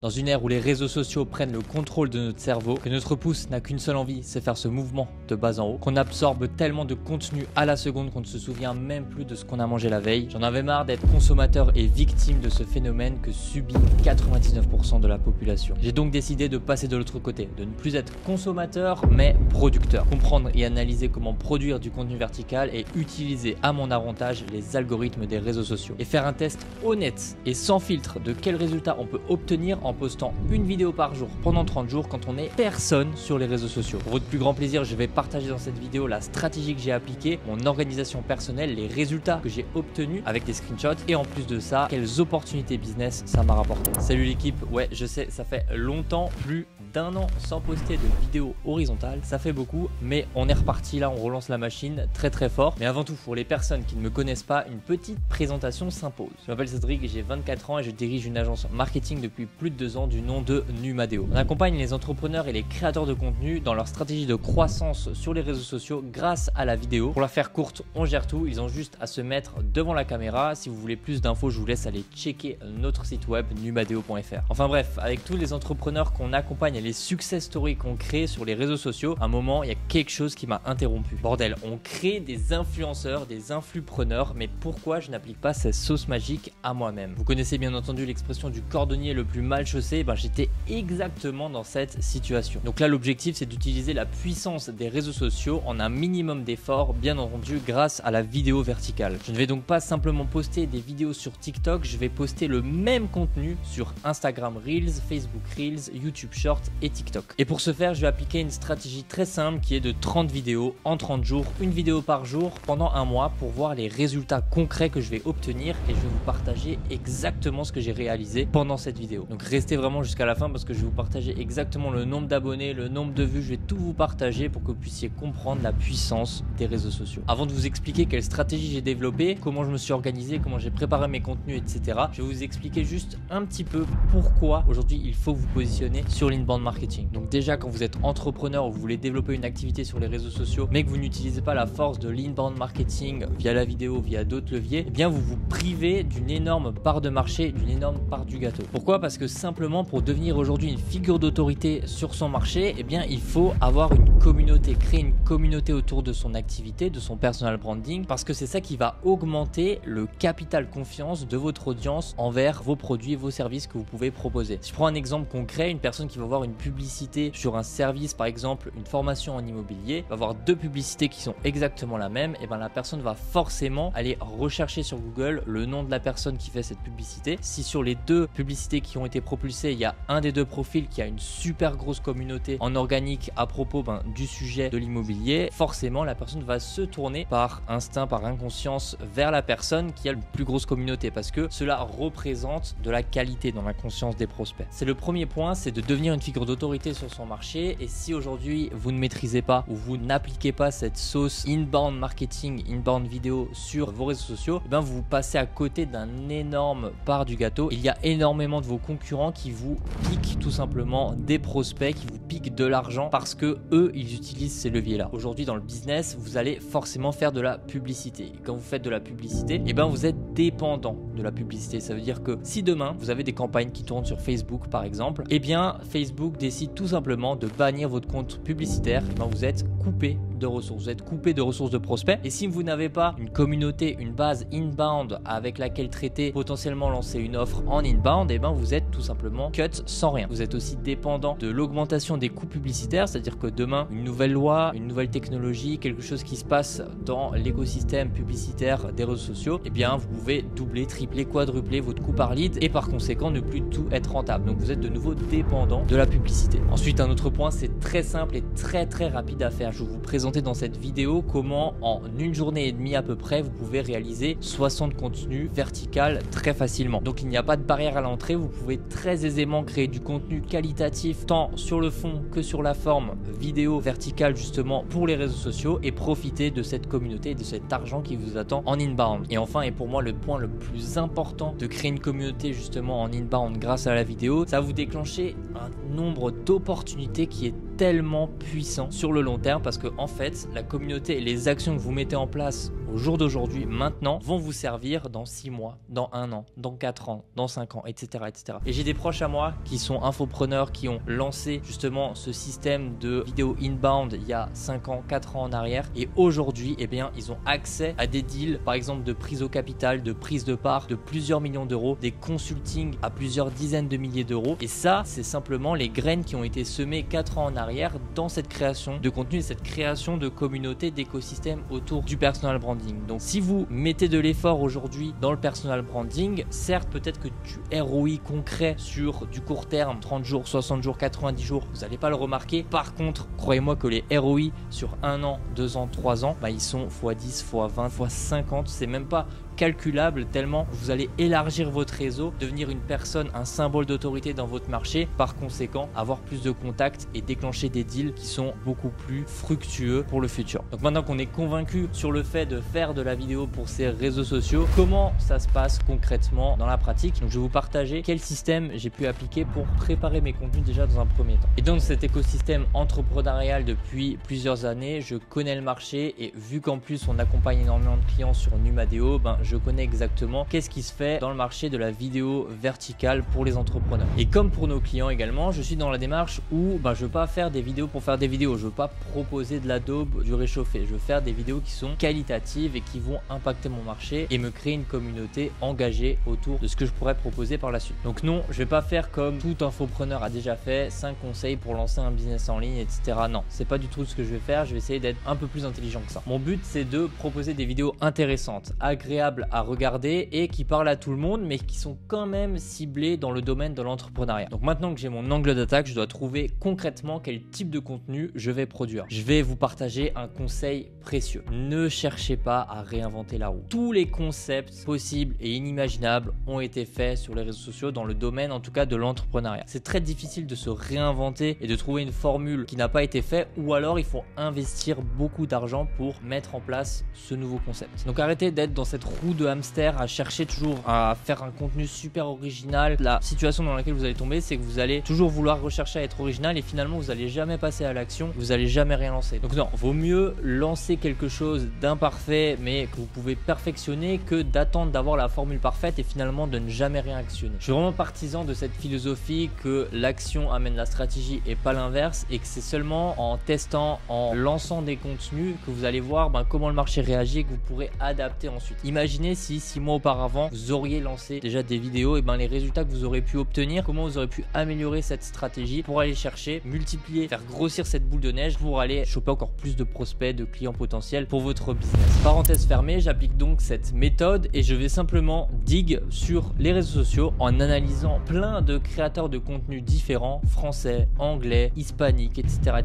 Dans une ère où les réseaux sociaux prennent le contrôle de notre cerveau, que notre pouce n'a qu'une seule envie, c'est faire ce mouvement de bas en haut, qu'on absorbe tellement de contenu à la seconde qu'on ne se souvient même plus de ce qu'on a mangé la veille, j'en avais marre d'être consommateur et victime de ce phénomène que subit 99% de la population. J'ai donc décidé de passer de l'autre côté, de ne plus être consommateur mais producteur. Comprendre et analyser comment produire du contenu vertical et utiliser à mon avantage les algorithmes des réseaux sociaux. Et faire un test honnête et sans filtre de quels résultats on peut obtenir en postant une vidéo par jour pendant 30 jours quand on n'est personne sur les réseaux sociaux. Pour votre plus grand plaisir, je vais partager dans cette vidéo la stratégie que j'ai appliquée, mon organisation personnelle, les résultats que j'ai obtenus avec des screenshots et en plus de ça, quelles opportunités business ça m'a rapporté. Salut l'équipe, ouais je sais, ça fait longtemps, plus d'1 an sans poster de vidéos horizontales, ça fait beaucoup, mais on est reparti là, on relance la machine très fort. Mais avant tout, pour les personnes qui ne me connaissent pas, une petite présentation s'impose. Je m'appelle Cédric, j'ai 24 ans et je dirige une agence marketing depuis plus de 2 ans du nom de Numadeo. On accompagne les entrepreneurs et les créateurs de contenu dans leur stratégie de croissance sur les réseaux sociaux grâce à la vidéo. Pour la faire courte, on gère tout, ils ont juste à se mettre devant la caméra. Si vous voulez plus d'infos, je vous laisse aller checker notre site web numadeo.fr. Enfin bref, avec tous les entrepreneurs qu'on accompagne et les success stories qu'on crée sur les réseaux sociaux, à un moment, il y a quelque chose qui m'a interrompu. Bordel, on crée des influenceurs, des influpreneurs, mais pourquoi je n'applique pas cette sauce magique à moi-même? Vous connaissez bien entendu l'expression du cordonnier le plus mal chaussé, j'étais exactement dans cette situation. Donc là, l'objectif, c'est d'utiliser la puissance des réseaux sociaux en un minimum d'efforts, bien entendu, grâce à la vidéo verticale. Je ne vais donc pas simplement poster des vidéos sur TikTok, je vais poster le même contenu sur Instagram Reels, Facebook Reels, YouTube Shorts et TikTok. Et pour ce faire, je vais appliquer une stratégie très simple qui est de 30 vidéos en 30 jours, une vidéo par jour pendant un mois pour voir les résultats concrets que je vais obtenir et je vais vous partager exactement ce que j'ai réalisé pendant cette vidéo. Donc restez vraiment jusqu'à la fin parce que je vais vous partager exactement le nombre d'abonnés, le nombre de vues, je vais tout vous partager pour que vous puissiez comprendre la puissance des réseaux sociaux. Avant de vous expliquer quelle stratégie j'ai développée, comment je me suis organisé, comment j'ai préparé mes contenus, etc., je vais vous expliquer juste un petit peu pourquoi aujourd'hui il faut vous positionner sur l'inbound marketing. Donc déjà, quand vous êtes entrepreneur ou vous voulez développer une activité sur les réseaux sociaux mais que vous n'utilisez pas la force de l'inbound marketing via la vidéo, via d'autres leviers, eh bien vous vous privez d'une énorme part de marché, d'une énorme part du gâteau. Pourquoi? Parce que simplement pour devenir aujourd'hui une figure d'autorité sur son marché, eh bien il faut avoir une communauté, créer une communauté autour de son activité, de son personal branding, parce que c'est ça qui va augmenter le capital confiance de votre audience envers vos produits et vos services que vous pouvez proposer. Si je prends un exemple concret, une personne qui va voir une publicité sur un service, par exemple une formation en immobilier, va voir 2 publicités qui sont exactement la même, et bien la personne va forcément aller rechercher sur Google le nom de la personne qui fait cette publicité. Si sur les 2 publicités qui ont été propulsées, il y a un des 2 profils qui a une super grosse communauté en organique à propos du sujet de l'immobilier, forcément la personne va se tourner par instinct, par inconscience vers la personne qui a la plus grosse communauté parce que cela représente de la qualité dans la conscience des prospects. C'est le premier point, c'est de devenir une figure d'autorité sur son marché. Et si aujourd'hui vous ne maîtrisez pas ou vous n'appliquez pas cette sauce inbound marketing, inbound vidéo sur vos réseaux sociaux, eh bien vous passez à côté d'un énorme part du gâteau. Il y a énormément de vos concurrents qui vous piquent tout simplement des prospects, qui vous piquent de l'argent parce que eux ils utilisent ces leviers là. Aujourd'hui dans le business, vous allez forcément faire de la publicité. Et quand vous faites de la publicité, eh bien vous êtes dépendant de la publicité. Ça veut dire que si demain vous avez des campagnes qui tournent sur Facebook par exemple, eh bien Facebook décide tout simplement de bannir votre compte publicitaire, eh bien vous êtes coupé de ressources, vous êtes coupé de ressources de prospects. Et si vous n'avez pas une communauté, une base inbound avec laquelle traiter, potentiellement lancer une offre en inbound, et ben vous êtes tout simplement cut sans rien. Vous êtes aussi dépendant de l'augmentation des coûts publicitaires, c'est-à-dire que demain, une nouvelle loi, une nouvelle technologie, quelque chose qui se passe dans l'écosystème publicitaire des réseaux sociaux, et bien vous pouvez doubler, tripler, quadrupler votre coût par lead et par conséquent ne plus tout être rentable. Donc vous êtes de nouveau dépendant de la publicité. Ensuite, un autre point, c'est très simple et très rapide à faire. Je vais vous présenter dans cette vidéo comment en une journée et demie à peu près vous pouvez réaliser 60 contenus vertical très facilement. Donc il n'y a pas de barrière à l'entrée, vous pouvez très aisément créer du contenu qualitatif tant sur le fond que sur la forme vidéo verticale justement pour les réseaux sociaux et profiter de cette communauté et de cet argent qui vous attend en inbound. Et enfin, et pour moi le point le plus important de créer une communauté justement en inbound grâce à la vidéo, ça va vous déclencher un nombre d'opportunités qui est tellement puissant sur le long terme parce que en fait la communauté et les actions que vous mettez en place au jour d'aujourd'hui, maintenant, vont vous servir dans 6 mois, dans 1 an, dans 4 ans, dans 5 ans, etc. etc. Et j'ai des proches à moi qui sont infopreneurs, qui ont lancé justement ce système de vidéo inbound il y a 5 ans, 4 ans en arrière. Et aujourd'hui, eh bien, ils ont accès à des deals, par exemple de prise au capital, de prise de part de plusieurs millions d'euros, des consultings à plusieurs dizaines de milliers d'euros. Et ça, c'est simplement les graines qui ont été semées 4 ans en arrière dans cette création de contenu et cette création de communauté, d'écosystème autour du personal branding. Donc si vous mettez de l'effort aujourd'hui dans le personal branding, certes peut-être que du ROI concret sur du court terme, 30 jours, 60 jours, 90 jours, vous n'allez pas le remarquer. Par contre, croyez-moi que les ROI sur 1 an, 2 ans, 3 ans, ils sont x10, x20, x50, c'est même pas calculable tellement vous allez élargir votre réseau, devenir une personne, un symbole d'autorité dans votre marché, par conséquent avoir plus de contacts et déclencher des deals qui sont beaucoup plus fructueux pour le futur. Donc maintenant qu'on est convaincu sur le fait de faire de la vidéo pour ces réseaux sociaux, comment ça se passe concrètement dans la pratique? Donc je vais vous partager quel système j'ai pu appliquer pour préparer mes contenus déjà dans un premier temps. Et dans cet écosystème entrepreneurial depuis plusieurs années, je connais le marché et vu qu'en plus on accompagne énormément de clients sur Numadeo, je connais exactement qu'est-ce qui se fait dans le marché de la vidéo verticale pour les entrepreneurs. Et comme pour nos clients également, je suis dans la démarche où je veux pas faire des vidéos pour faire des vidéos, je veux pas proposer de la daube, du réchauffé, je veux faire des vidéos qui sont qualitatives et qui vont impacter mon marché et me créer une communauté engagée autour de ce que je pourrais proposer par la suite. Donc non, je vais pas faire comme tout infopreneur a déjà fait, 5 conseils pour lancer un business en ligne, etc. Non, c'est pas du tout ce que je vais faire, je vais essayer d'être un peu plus intelligent que ça. Mon but, c'est de proposer des vidéos intéressantes, agréables à regarder et qui parlent à tout le monde mais qui sont quand même ciblés dans le domaine de l'entrepreneuriat. Donc maintenant que j'ai mon angle d'attaque, je dois trouver concrètement quel type de contenu je vais produire. Je vais vous partager un conseil précieux. Ne cherchez pas à réinventer la roue. Tous les concepts possibles et inimaginables ont été faits sur les réseaux sociaux dans le domaine en tout cas de l'entrepreneuriat. C'est très difficile de se réinventer et de trouver une formule qui n'a pas été faite ou alors il faut investir beaucoup d'argent pour mettre en place ce nouveau concept. Donc arrêtez d'être dans cette roue de hamster à chercher toujours à faire un contenu super original. La situation dans laquelle vous allez tomber, c'est que vous allez toujours vouloir rechercher à être original et finalement vous allez jamais passer à l'action, vous allez jamais rien lancer. Donc non, vaut mieux lancer quelque chose d'imparfait mais que vous pouvez perfectionner que d'attendre d'avoir la formule parfaite et finalement de ne jamais rien actionner. Je suis vraiment partisan de cette philosophie que l'action amène la stratégie et pas l'inverse et que c'est seulement en testant, en lançant des contenus que vous allez voir comment le marché réagit et que vous pourrez adapter ensuite. Imaginez si 6 mois auparavant vous auriez lancé déjà des vidéos et les résultats que vous aurez pu obtenir, comment vous aurez pu améliorer cette stratégie pour aller chercher, multiplier, faire grossir cette boule de neige pour aller choper encore plus de prospects, de clients potentiels pour votre business. Parenthèse fermée, j'applique donc cette méthode et je vais simplement dig sur les réseaux sociaux en analysant plein de créateurs de contenu différents, français, anglais, hispaniques, etc.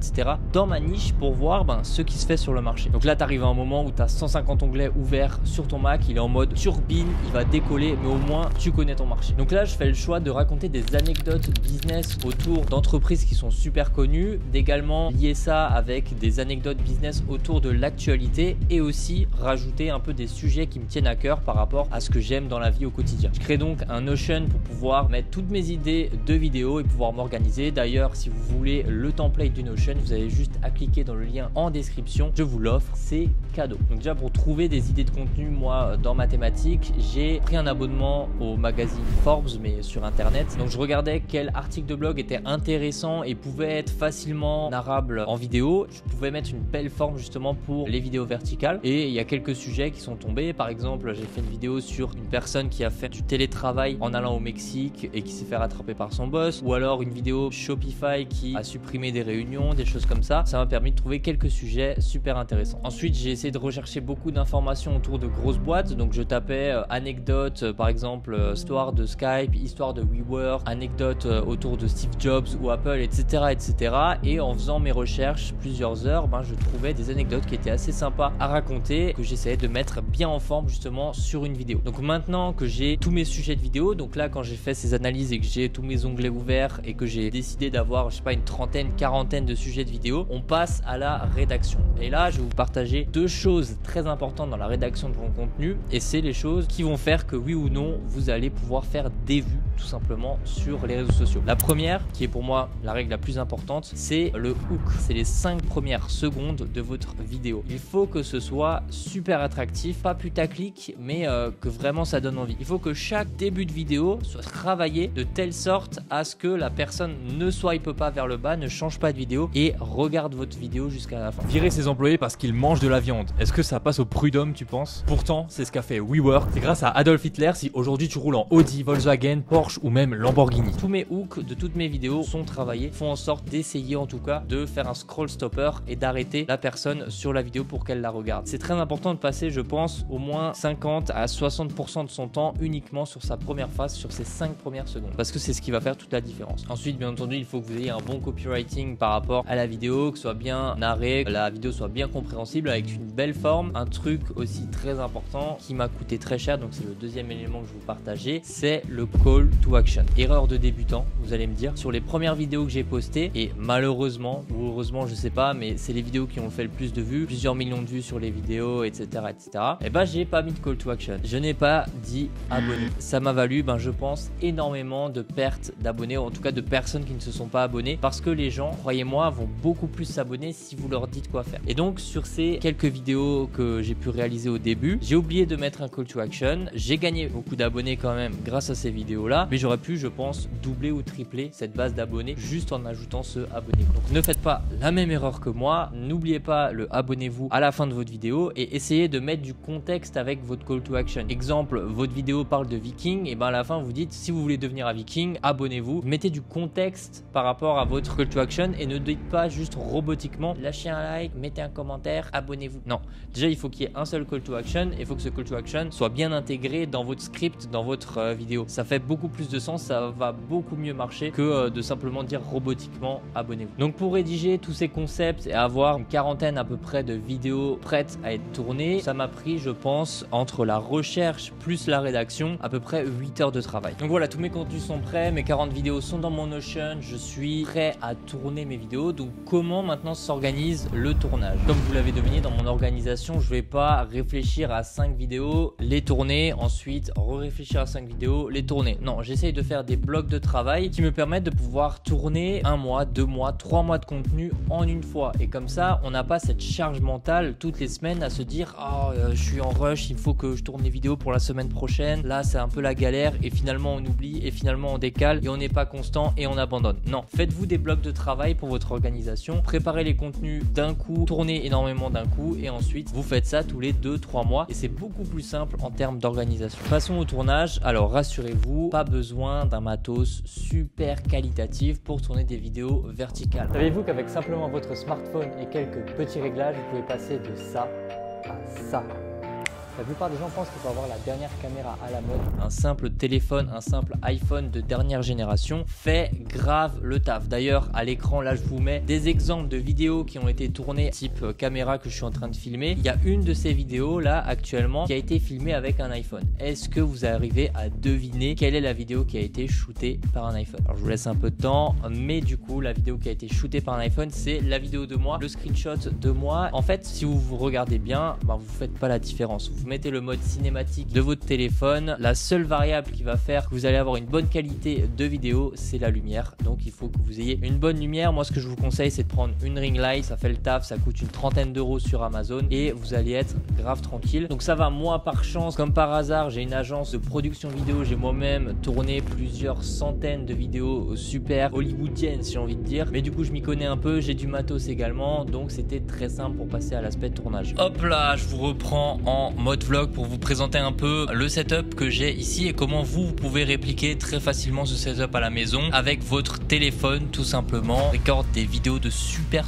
dans ma niche pour voir ce qui se fait sur le marché. Donc là tu arrives à un moment où tu as 150 onglets ouverts sur ton Mac, il est en mode turbine, il va décoller, mais au moins tu connais ton marché. Donc là je fais le choix de raconter des anecdotes business autour d'entreprises qui sont super connues, d'également lier ça avec des anecdotes business autour de l'actualité et aussi rajouter un peu des sujets qui me tiennent à cœur par rapport à ce que j'aime dans la vie au quotidien. Je crée donc un Notion pour pouvoir mettre toutes mes idées de vidéos et pouvoir m'organiser. D'ailleurs, si vous voulez le template du Notion, vous avez juste à cliquer dans le lien en description, je vous l'offre, c'est cadeau. Donc déjà pour trouver des idées de contenu, moi dans ma thématique, j'ai pris un abonnement au magazine Forbes mais sur internet. Donc je regardais quel article de blog était intéressant et pouvait être facilement narrable en vidéo. Je pouvais mettre une belle forme justement pour les vidéos verticales et il y a quelques sujets qui sont tombés. Par exemple, j'ai fait une vidéo sur une personne qui a fait du télétravail en allant au Mexique et qui s'est fait rattraper par son boss, ou alors une vidéo Shopify qui a supprimé des réunions, des choses comme ça. Ça m'a permis de trouver quelques sujets super intéressants. Ensuite, j'ai essayé de rechercher beaucoup d'informations autour de grosses boîtes. Donc je tapais anecdotes, par exemple histoire de Skype, histoire de WeWork, anecdotes autour de Steve Jobs ou Apple, etc. Et en faisant mes recherches plusieurs heures, je trouvais des anecdotes qui étaient assez sympas à raconter, que j'essayais de mettre bien en forme justement sur une vidéo. Donc maintenant que j'ai tous mes sujets de vidéo, donc là quand j'ai fait ces analyses et que j'ai tous mes onglets ouverts et que j'ai décidé d'avoir, je sais pas, une trentaine, quarantaine de sujets de vidéo, on passe à la rédaction. Et là je vais vous partager deux choses très importantes dans la rédaction de mon contenu. et c'est les choses qui vont faire que oui ou non vous allez pouvoir faire des vues tout simplement sur les réseaux sociaux. La première, qui est pour moi la règle la plus importante, c'est le hook. C'est les 5 premières secondes de votre vidéo. Il faut que ce soit super attractif, pas putaclic, mais que vraiment ça donne envie. Il faut que chaque début de vidéo soit travaillé de telle sorte à ce que la personne ne swipe pas vers le bas, ne change pas de vidéo et regarde votre vidéo jusqu'à la fin. Virer ses employés parce qu'ils mangent de la viande. Est-ce que ça passe au prud'homme, tu penses? Pourtant, c'est ce qu'a fait WeWork. C'est grâce à Adolf Hitler si aujourd'hui tu roules en Audi, Volkswagen, Porsche ou même Lamborghini. Tous mes hooks de toutes mes vidéos sont travaillés, font en sorte d'essayer en tout cas de faire un scroll stopper et d'arrêter la personne sur la vidéo pour qu'elle la regarde. C'est très important de passer, je pense, au moins 50 à 60% de son temps uniquement sur sa première phase, sur ses 5 premières secondes, parce que c'est ce qui va faire toute la différence. Ensuite, bien entendu, il faut que vous ayez un bon copywriting par rapport à la vidéo, que ce soit bien narré, que la vidéo soit bien compréhensible avec une belle forme. Un truc aussi très important qui m'a coûté très cher, donc c'est le deuxième élément que je vous partageais, c'est le call to action. Erreur de débutant, vous allez me dire, sur les premières vidéos que j'ai postées, et malheureusement ou heureusement je sais pas, mais c'est les vidéos qui ont fait le plus de vues, plusieurs millions de vues sur les vidéos, etc., et ben j'ai pas mis de call to action, je n'ai pas dit abonné. Ça m'a valu, je pense, énormément de pertes d'abonnés, en tout cas de personnes qui ne se sont pas abonnées, parce que les gens, croyez-moi, vont beaucoup plus s'abonner si vous leur dites quoi faire. Et donc sur ces quelques vidéos que j'ai pu réaliser au début, j'ai oublié de mettre un call to action. J'ai gagné beaucoup d'abonnés quand même grâce à ces vidéos là, mais j'aurais pu, je pense, doubler ou tripler cette base d'abonnés juste en ajoutant ce abonnez-vous. Donc ne faites pas la même erreur que moi, n'oubliez pas le abonnez-vous à la fin de votre vidéo et essayez de mettre du contexte avec votre call to action. Exemple, votre vidéo parle de viking, et à la fin vous dites si vous voulez devenir un viking, abonnez-vous. Mettez du contexte par rapport à votre call to action et ne dites pas juste robotiquement lâchez un like, mettez un commentaire, abonnez-vous. Non, déjà il faut qu'il y ait un seul call to action et il faut que ce call to action soit bien intégré dans votre script, dans votre vidéo. Ça fait beaucoup plus de sens, ça va beaucoup mieux marcher que de simplement dire robotiquement abonnez-vous. Donc pour rédiger tous ces concepts et avoir une quarantaine à peu près de vidéos prêtes à être tournées, ça m'a pris, je pense, entre la recherche plus la rédaction, à peu près 8 heures de travail. Donc voilà, tous mes contenus sont prêts, mes 40 vidéos sont dans mon Notion, je suis prêt à tourner mes vidéos. Donc comment maintenant s'organise le tournage? Comme vous l'avez deviné, dans mon organisation, je vais pas réfléchir à 5 vidéos, les tourner, ensuite réfléchir à 5 vidéos, les tourner. Non, j'essaye de faire des blocs de travail qui me permettent de pouvoir tourner 1 mois, 2 mois, 3 mois de contenu en une fois. Et comme ça, on n'a pas cette charge mentale toutes les semaines à se dire oh, je suis en rush, il faut que je tourne les vidéos pour la semaine prochaine. Là, c'est un peu la galère et finalement on oublie et finalement on décale et on n'est pas constant et on abandonne. Non, faites-vous des blocs de travail pour votre organisation, préparez les contenus d'un coup, tournez énormément d'un coup et ensuite vous faites ça tous les 2-3 mois et c'est beaucoup plus simple en termes d'organisation. Passons au tournage. Alors rassurez-vous, pas besoin d'un matos super qualitatif pour tourner des vidéos verticales. Savez-vous qu'avec simplement votre smartphone et quelques petits réglages, vous pouvez passer de ça à ça? La plupart des gens pensent qu'il faut avoir la dernière caméra à la mode. Un simple téléphone, un simple iPhone de dernière génération fait grave le taf. D'ailleurs, à l'écran, là, je vous mets des exemples de vidéos qui ont été tournées type caméra que je suis en train de filmer. Il y a une de ces vidéos là actuellement qui a été filmée avec un iPhone. Est-ce que vous arrivez à deviner quelle est la vidéo qui a été shootée par un iPhone? Alors, je vous laisse un peu de temps, mais du coup, la vidéo qui a été shootée par un iPhone, c'est la vidéo de moi, le screenshot de moi. En fait, si vous regardez bien, vous faites pas la différence. Vous mettez le mode cinématique de votre téléphone, la seule variable qui va faire que vous allez avoir une bonne qualité de vidéo, c'est la lumière. Donc il faut que vous ayez une bonne lumière. Moi, ce que je vous conseille, c'est de prendre une ring light, ça fait le taf, ça coûte une trentaine d'euros sur Amazon et vous allez être grave tranquille. Donc ça va, moi par chance, comme par hasard, j'ai une agence de production vidéo, j'ai moi-même tourné plusieurs centaines de vidéos super hollywoodiennes si j'ai envie de dire, mais du coup je m'y connais un peu, j'ai du matos également, donc c'était très simple pour passer à l'aspect tournage. Hop là, je vous reprends en mode vlog pour vous présenter un peu le setup que j'ai ici et comment vous pouvez répliquer très facilement ce setup à la maison avec votre téléphone tout simplement. Recorde des vidéos de super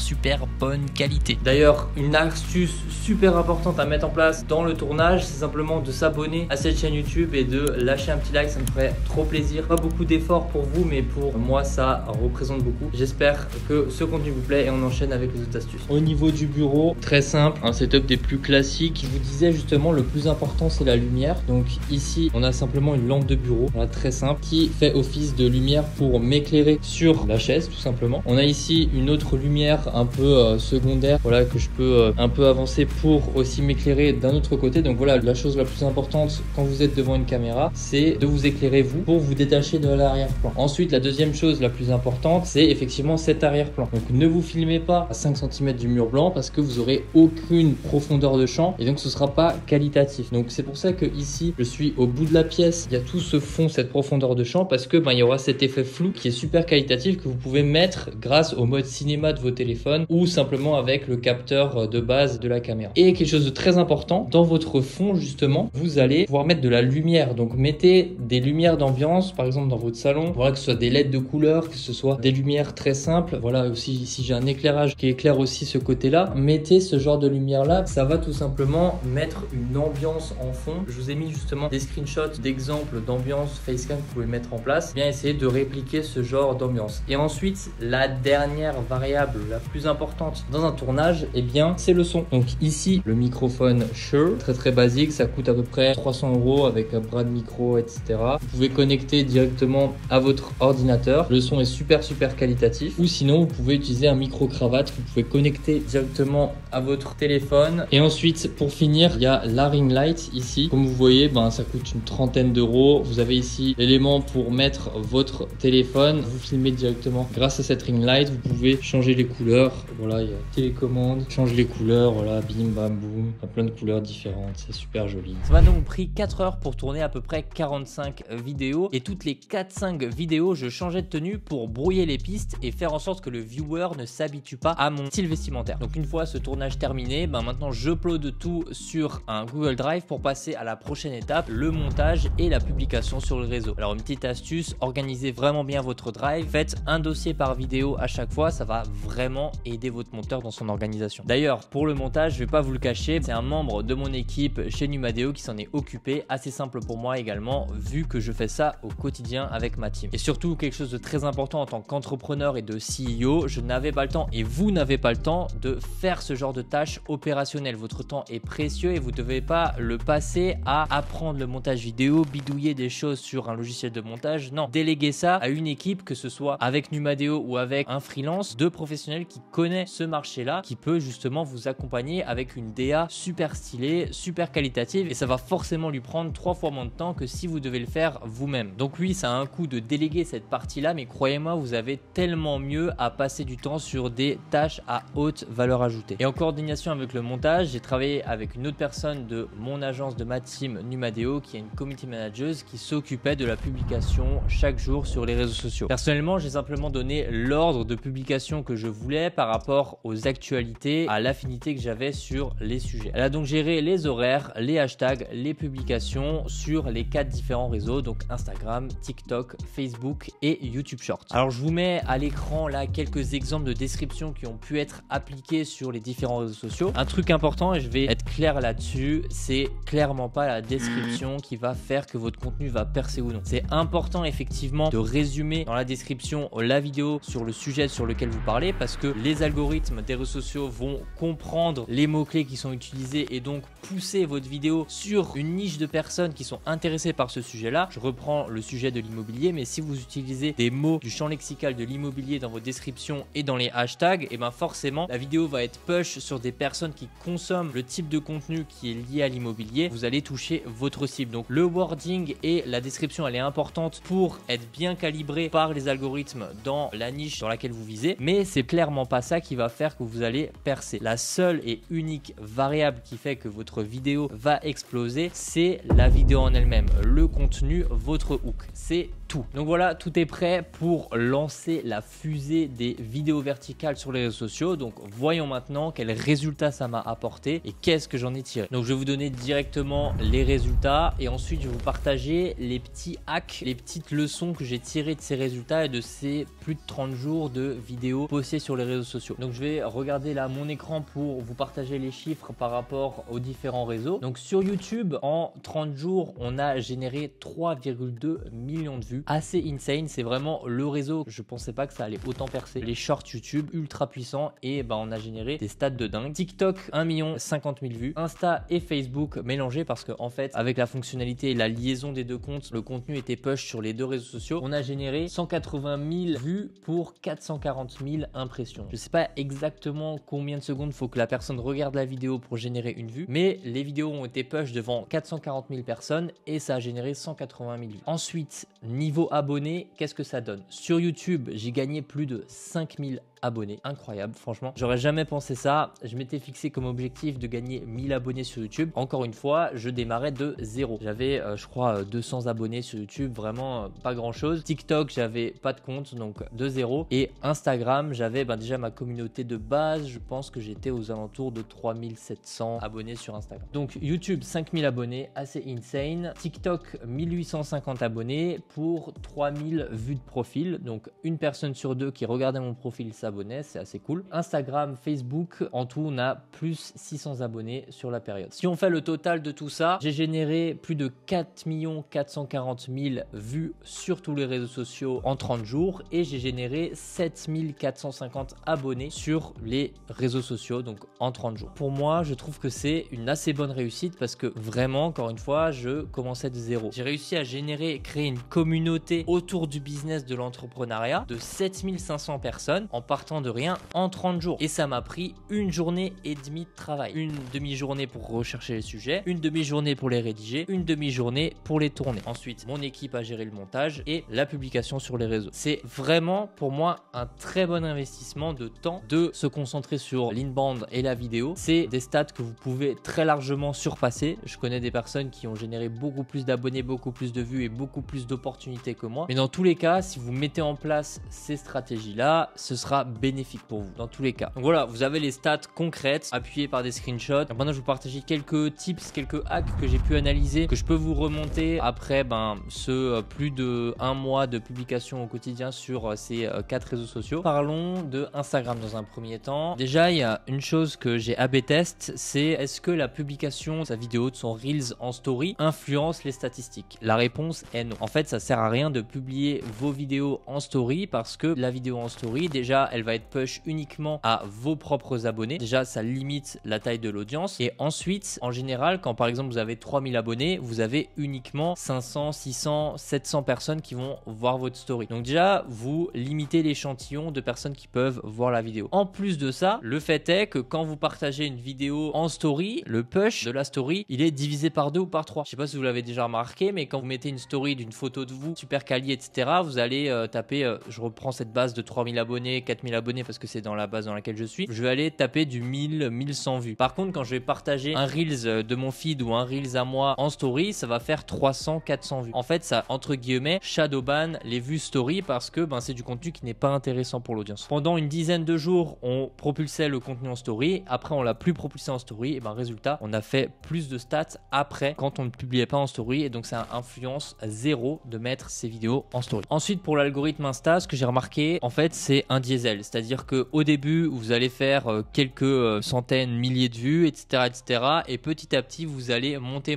bonne qualité. D'ailleurs, une astuce super importante à mettre en place dans le tournage, c'est simplement de s'abonner à cette chaîne YouTube et de lâcher un petit like, ça me ferait trop plaisir. Pas beaucoup d'efforts pour vous, mais pour moi ça représente beaucoup. J'espère que ce contenu vous plaît et on enchaîne avec les autres astuces. Au niveau du bureau, très simple, un setup des plus classiques. Je vous disais justement le plus important c'est la lumière. Donc ici on a simplement une lampe de bureau, voilà, très simple, qui fait office de lumière pour m'éclairer sur la chaise tout simplement. On a ici une autre lumière un peu secondaire, voilà, que je peux un peu avancer pour aussi m'éclairer d'un autre côté. Donc voilà, la chose la plus importante quand vous êtes devant une caméra, c'est de vous éclairer vous pour vous détacher de l'arrière-plan. Ensuite, la deuxième chose la plus importante, c'est effectivement cet arrière-plan. Donc ne vous filmez pas à 5 cm du mur blanc parce que vous aurez aucune profondeur de champ et donc ce sera pas qualitatif. Donc c'est pour ça que ici je suis au bout de la pièce, il y a tout ce fond, cette profondeur de champ, parce que il y aura cet effet flou qui est super qualitatif que vous pouvez mettre grâce au mode cinéma de vos téléphones ou simplement avec le capteur de base de la caméra. Et quelque chose de très important, dans votre fond justement, vous allez pouvoir mettre de la lumière. Donc mettez des lumières d'ambiance, par exemple dans votre salon, voilà, que ce soit des LED de couleur, que ce soit des lumières très simples. Voilà, aussi si j'ai un éclairage qui éclaire aussi ce côté-là, mettez ce genre de lumière là, ça va tout simplement mettre une ambiance en fond. Je vous ai mis justement des screenshots d'exemples d'ambiance facecam que vous pouvez mettre en place. Bien essayer de répliquer ce genre d'ambiance. Et ensuite, la dernière variable la plus importante dans un tournage, eh bien c'est le son. Donc ici le microphone Shure, très basique, ça coûte à peu près 300 € avec un bras de micro, etc. Vous pouvez connecter directement à votre ordinateur. Le son est super qualitatif. Ou sinon vous pouvez utiliser un micro cravate que vous pouvez connecter directement à votre téléphone. Et ensuite pour finir, il y a la ring light ici. Comme vous voyez, ça coûte une trentaine d'euros. Vous avez ici l'élément pour mettre votre téléphone. Vous filmez directement grâce à cette ring light. Vous pouvez changer les couleurs. Voilà, il y a télécommande, change les couleurs. Voilà, bim bam boum, il y a plein de couleurs différentes. C'est super joli. Ça m'a donc pris 4 heures pour tourner à peu près 45 vidéos. Et toutes les 4-5 vidéos, je changeais de tenue pour brouiller les pistes et faire en sorte que le viewer ne s'habitue pas à mon style vestimentaire. Donc une fois ce tournage terminé, maintenant j'upload tout sur un Google Drive pour passer à la prochaine étape, le montage et la publication sur le réseau. Alors une petite astuce, organisez vraiment bien votre drive, faites un dossier par vidéo à chaque fois, ça va vraiment aider votre monteur dans son organisation. D'ailleurs pour le montage, je vais pas vous le cacher, c'est un membre de mon équipe chez Numadeo qui s'en est occupé, assez simple pour moi également vu que je fais ça au quotidien avec ma team. Et surtout quelque chose de très important en tant qu'entrepreneur et de CEO, je n'avais pas le temps et vous n'avez pas le temps de faire ce genre de tâches opérationnelles. Votre temps est précieux et vous ne devez pas le passer à apprendre le montage vidéo, bidouiller des choses sur un logiciel de montage. Non, déléguez ça à une équipe, que ce soit avec Numadeo ou avec un freelance, de professionnels qui connaît ce marché-là, qui peut justement vous accompagner avec une DA super stylée, super qualitative et ça va forcément lui prendre 3 fois moins de temps que si vous devez le faire vous-même. Donc oui, ça a un coût de déléguer cette partie-là, mais croyez-moi, vous avez tellement mieux à passer du temps sur des tâches à haute valeur ajoutée. Et en coordination avec le montage, j'ai travaillé avec une autre personne de mon agence, de ma team Numadeo, qui est une community manager qui s'occupait de la publication chaque jour sur les réseaux sociaux. Personnellement, j'ai simplement donné l'ordre de publication que je voulais par rapport aux actualités, à l'affinité que j'avais sur les sujets. Elle a donc géré les horaires, les hashtags, les publications sur les 4 différents réseaux, donc Instagram, TikTok, Facebook et YouTube Shorts. Alors je vous mets à l'écran là quelques exemples de descriptions qui ont pu être appliquées sur les différents réseaux sociaux. Un truc important, et je vais être clair là-dessus, c'est clairement pas la description qui va faire que votre contenu va percer ou non. C'est important effectivement de résumer dans la description la vidéo sur le sujet sur lequel vous parlez, parce que les algorithmes des réseaux sociaux vont comprendre les mots-clés qui sont utilisés et donc pousser votre vidéo sur une niche de personnes qui sont intéressées par ce sujet-là. Je reprends le sujet de l'immobilier, mais si vous utilisez des mots du champ lexical de l'immobilier dans vos descriptions et dans les hashtags, et forcément la vidéo va être push sur des personnes qui consomment le type de contenu qui est lié à l'immobilier. Vous allez toucher votre cible. Donc le wording et la description, elle est importante pour être bien calibrée par les algorithmes dans la niche dans laquelle vous visez, mais c'est clairement pas ça qui va faire que vous allez percer. La seule et unique variable qui fait que votre vidéo va exploser, c'est la vidéo en elle-même, le contenu, votre hook, c'est tout. Donc voilà, tout est prêt pour lancer la fusée des vidéos verticales sur les réseaux sociaux. Donc voyons maintenant quels résultats ça m'a apporté et qu'est-ce que j'en ai tiré. Donc je vais vous donner directement les résultats et ensuite je vais vous partager les petits hacks, les petites leçons que j'ai tirées de ces résultats et de ces plus de 30 jours de vidéos postées sur les réseaux sociaux. Donc je vais regarder là mon écran pour vous partager les chiffres par rapport aux différents réseaux. Donc sur YouTube, en 30 jours, on a généré 3,2 millions de vues. assez insane. C'est vraiment le réseau, je pensais pas que ça allait autant percer. Les shorts YouTube ultra puissants et on a généré des stats de dingue. TikTok 1 50 000 vues, Insta et Facebook mélangés parce que en fait avec la fonctionnalité et la liaison des deux comptes, le contenu était push sur les deux réseaux sociaux. On a généré 180 000 vues pour 440 000 impressions. Je sais pas exactement combien de secondes faut que la personne regarde la vidéo pour générer une vue, mais les vidéos ont été push devant 440 000 personnes et ça a généré 180 000 vues. Ensuite, niveau abonnés, qu'est-ce que ça donne? Sur YouTube, j'ai gagné plus de 5000 abonnés. Incroyable, franchement. J'aurais jamais pensé ça. Je m'étais fixé comme objectif de gagner 1000 abonnés sur YouTube. Encore une fois, je démarrais de zéro. J'avais, je crois, 200 abonnés sur YouTube. Vraiment pas grand chose. TikTok, j'avais pas de compte, donc de zéro. Et Instagram, j'avais déjà ma communauté de base. Je pense que j'étais aux alentours de 3700 abonnés sur Instagram. Donc YouTube, 5000 abonnés, assez insane. TikTok, 1850 abonnés pour 3000 vues de profil. Donc une personne sur deux qui regardait mon profil s'abonnait, c'est assez cool. Instagram, Facebook, en tout on a plus 600 abonnés sur la période. Si on fait le total de tout ça, j'ai généré plus de 4 440 000 vues sur tous les réseaux sociaux en 30 jours et j'ai généré 7450 abonnés sur les réseaux sociaux, donc en 30 jours. Pour moi, je trouve que c'est une assez bonne réussite parce que vraiment, encore une fois, je commençais de zéro. J'ai réussi à créer une communauté autour du business de l'entrepreneuriat de 7500 personnes en partant de rien en 30 jours. Et ça m'a pris une journée et demie de travail. Une demi-journée pour rechercher les sujets, une demi-journée pour les rédiger, une demi-journée pour les tourner. Ensuite, mon équipe a géré le montage et la publication sur les réseaux. C'est vraiment pour moi un très bon investissement de temps de se concentrer sur l'inbound et la vidéo. C'est des stats que vous pouvez très largement surpasser. Je connais des personnes qui ont généré beaucoup plus d'abonnés, beaucoup plus de vues et beaucoup plus d'opportunités que moi. Mais dans tous les cas, si vous mettez en place ces stratégies-là, ce sera bénéfique pour vous dans tous les cas. Donc voilà, vous avez les stats concrètes appuyées par des screenshots. Maintenant, je vais vous partager quelques tips, quelques hacks que j'ai pu analyser, que je peux vous remonter après ce plus de 1 mois de publication au quotidien sur ces 4 réseaux sociaux. Parlons de Instagram dans un premier temps. Déjà, il y a une chose que j'ai A/B test, c'est est-ce que la publication de sa vidéo, de son Reels en story influence les statistiques? La réponse est non. En fait, ça sert à rien de publier vos vidéos en story parce que la vidéo en story, déjà, elle va être push uniquement à vos propres abonnés. Déjà, ça limite la taille de l'audience. Et ensuite, en général, quand par exemple vous avez 3000 abonnés, vous avez uniquement 500, 600, 700 personnes qui vont voir votre story. Donc déjà, vous limitez l'échantillon de personnes qui peuvent voir la vidéo. En plus de ça, le fait est que quand vous partagez une vidéo en story, le push de la story, il est divisé par 2 ou par 3. Je sais pas si vous l'avez déjà remarqué, mais quand vous mettez une story d'une photo de vous, super quali, etc., vous allez taper, je reprends cette base de 3000 abonnés, 4000 abonnés parce que c'est dans la base dans laquelle je suis, je vais aller taper du 1000, 1100 vues. Par contre, quand je vais partager un Reels de mon feed ou un Reels à moi en story, ça va faire 300, 400 vues. En fait, ça, entre guillemets, shadowban les vues story parce que c'est du contenu qui n'est pas intéressant pour l'audience. Pendant une dizaine de jours, on propulsait le contenu en story. Après, on l'a plus propulsé en story. Et résultat, on a fait plus de stats après quand on ne publiait pas en story. Et donc, ça influence zéro de mettre ces vidéos en story. Ensuite, pour l'algorithme Insta, ce que j'ai remarqué, en fait, c'est un diesel. C'est-à-dire qu'au début, vous allez faire quelques centaines, milliers de vues, etc., etc. Et petit à petit, vous allez monter.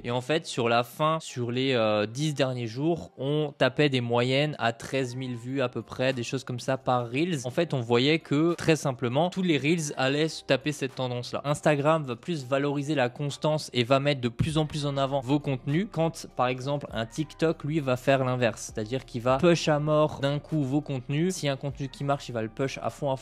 Et en fait, sur la fin, sur les 10 derniers jours, on tapait des moyennes à 13 000 vues à peu près, des choses comme ça par Reels. En fait, on voyait que très simplement, tous les Reels allaient se taper cette tendance-là. Instagram va plus valoriser la constance et va mettre de plus en plus en avant vos contenus quand, par exemple, un TikTok, lui, va faire l'inverse. C'est-à-dire qu'il va push à mort d'un coup vos contenus. Si un contenu qui marche, il va le push à fond.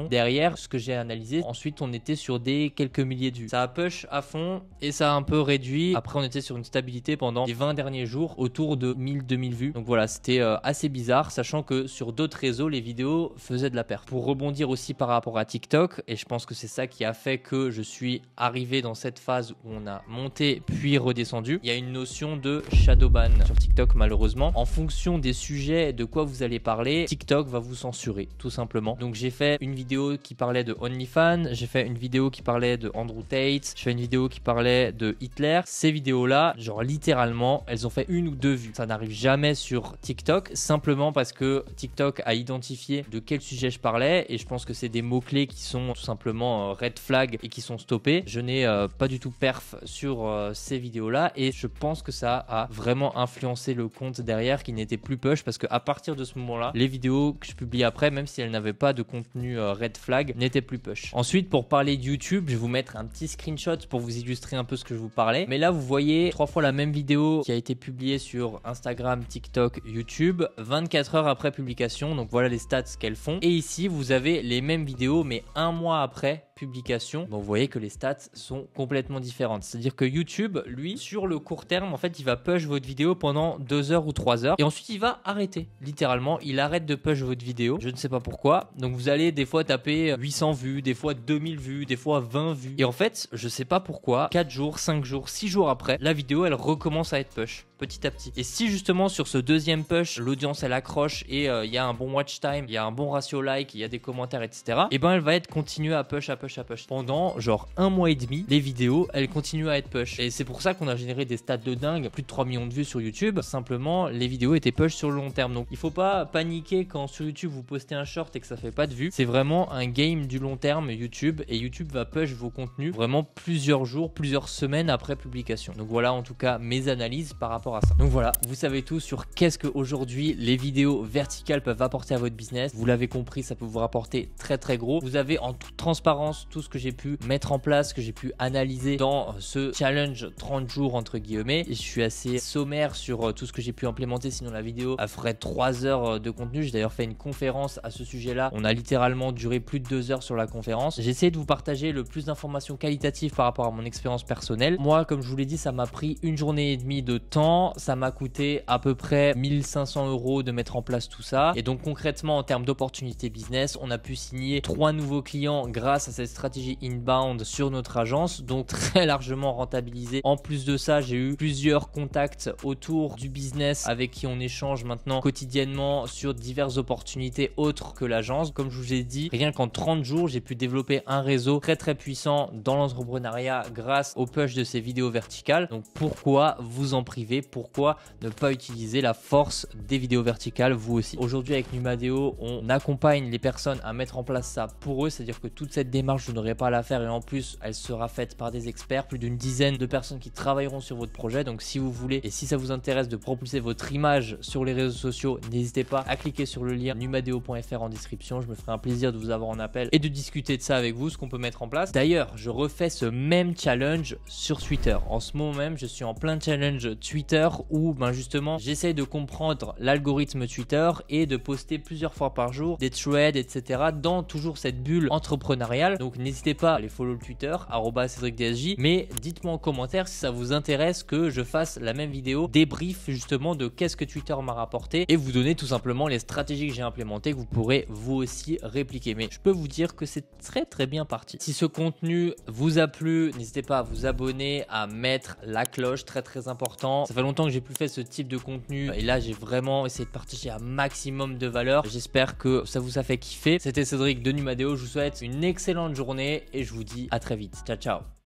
Derrière, ce que j'ai analysé, ensuite, on était sur des quelques milliers de vues. Ça a push à fond et ça a un peu réduit. Après, on était sur une stabilité pendant les 20 derniers jours autour de 1000-2000 vues. Donc voilà, c'était assez bizarre, sachant que sur d'autres réseaux, les vidéos faisaient de la perte. Pour rebondir aussi par rapport à TikTok, et je pense que c'est ça qui a fait que je suis arrivé dans cette phase où on a monté puis redescendu, il y a une notion de shadowban sur TikTok malheureusement. En fonction des sujets de quoi vous allez parler, TikTok va vous censurer, tout simplement. simplement. Donc j'ai fait une vidéo qui parlait de OnlyFans, j'ai fait une vidéo qui parlait de Andrew Tate, j'ai fait une vidéo qui parlait de Hitler. Ces vidéos là, genre littéralement, elles ont fait 1 ou 2 vues. Ça n'arrive jamais sur TikTok, simplement parce que TikTok a identifié de quel sujet je parlais et je pense que c'est des mots-clés qui sont tout simplement red flag et qui sont stoppés. Je n'ai pas du tout perf sur ces vidéos là et je pense que ça a vraiment influencé le compte derrière qui n'était plus push, parce qu'à partir de ce moment là, les vidéos que je publie après, même si elles n'avaient pas de contenu red flag, n'étaient plus push. Ensuite, pour parler de YouTube, je vais vous mettre un petit screenshot pour vous illustrer un peu ce que je vous parlais. Mais là vous voyez 3 fois la même vidéo qui a été publiée sur Instagram, TikTok, YouTube 24 heures après publication. Donc voilà les stats qu'elles font. Et ici vous avez les mêmes vidéos mais 1 mois après publication. Bon, vous voyez que les stats sont complètement différentes. C'est-à-dire que YouTube, lui, sur le court terme, en fait, il va push votre vidéo pendant 2 heures ou 3 heures et ensuite il va arrêter. Littéralement, il arrête de push votre vidéo. Je ne sais pas pourquoi. Donc vous allez des fois taper 800 vues, des fois 2000 vues, des fois 20 vues. Et en fait, je sais pas pourquoi, 4 jours, 5 jours, 6 jours après, la vidéo, elle recommence à être push petit à petit. Et si justement sur ce deuxième push, l'audience elle accroche et il y a un bon watch time, il y a un bon ratio like, il y a des commentaires, etc. Et ben elle va être continuée à push, à push, à push. Pendant genre 1 mois et demi, les vidéos elles continuent à être push. Et c'est pour ça qu'on a généré des stats de dingue, plus de 3 millions de vues sur YouTube. Simplement, les vidéos étaient push sur le long terme. Donc il faut pas paniquer quand sur YouTube vous postez un short et que ça fait pas de vues. C'est vraiment un game du long terme YouTube, et YouTube va push vos contenus vraiment plusieurs jours, plusieurs semaines après publication. Donc voilà en tout cas mes analyses par rapport à ça. Donc voilà, vous savez tout sur qu'est-ce qu'aujourd'hui les vidéos verticales peuvent apporter à votre business. Vous l'avez compris, ça peut vous rapporter très très gros. Vous avez en toute transparence tout ce que j'ai pu mettre en place, que j'ai pu analyser dans ce challenge 30 jours entre guillemets. Et je suis assez sommaire sur tout ce que j'ai pu implémenter, sinon la vidéo elle ferait 3 heures de contenu. J'ai d'ailleurs fait une conférence à ce sujet là. On a littéralement duré plus de 2 heures sur la conférence. J'ai essayé de vous partager le plus d'informations qualitatives par rapport à mon expérience personnelle. Moi, comme je vous l'ai dit, ça m'a pris 1 journée et demie de temps. Ça m'a coûté à peu près 1500 € de mettre en place tout ça. Et donc concrètement en termes d'opportunités business, on a pu signer 3 nouveaux clients grâce à cette stratégie inbound sur notre agence, donc très largement rentabilisé. En plus de ça, j'ai eu plusieurs contacts autour du business avec qui on échange maintenant quotidiennement sur diverses opportunités autres que l'agence. Comme je vous ai dit, rien qu'en 30 jours, j'ai pu développer un réseau très très puissant dans l'entrepreneuriat grâce au push de ces vidéos verticales. Donc pourquoi vous en priver? Pourquoi ne pas utiliser la force des vidéos verticales vous aussi? Aujourd'hui avec Numadeo, on accompagne les personnes à mettre en place ça pour eux, c'est-à-dire que toute cette démarche, vous n'aurez pas à la faire et en plus, elle sera faite par des experts, plus d'une dizaine de personnes qui travailleront sur votre projet. Donc si vous voulez et si ça vous intéresse de propulser votre image sur les réseaux sociaux, n'hésitez pas à cliquer sur le lien numadeo.fr en description. Je me ferai un plaisir de vous avoir en appel et de discuter de ça avec vous, ce qu'on peut mettre en place. D'ailleurs, je refais ce même challenge sur Twitter. En ce moment même, je suis en plein challenge Twitter où justement j'essaye de comprendre l'algorithme Twitter et de poster plusieurs fois par jour des threads, etc. dans toujours cette bulle entrepreneuriale. Donc n'hésitez pas à aller follow le Twitter @CédricDSJ, mais dites-moi en commentaire si ça vous intéresse que je fasse la même vidéo débrief justement de qu'est-ce que Twitter m'a rapporté et vous donner tout simplement les stratégies que j'ai implémentées que vous pourrez vous aussi répliquer. Mais je peux vous dire que c'est très très bien parti. Si ce contenu vous a plu, n'hésitez pas à vous abonner, à mettre la cloche, très très important. Ça fait longtemps que j'ai plus fait ce type de contenu et là j'ai vraiment essayé de partager un maximum de valeur. J'espère que ça vous a fait kiffer. C'était Cédric de Numadeo, je vous souhaite une excellente journée et je vous dis à très vite. Ciao ciao.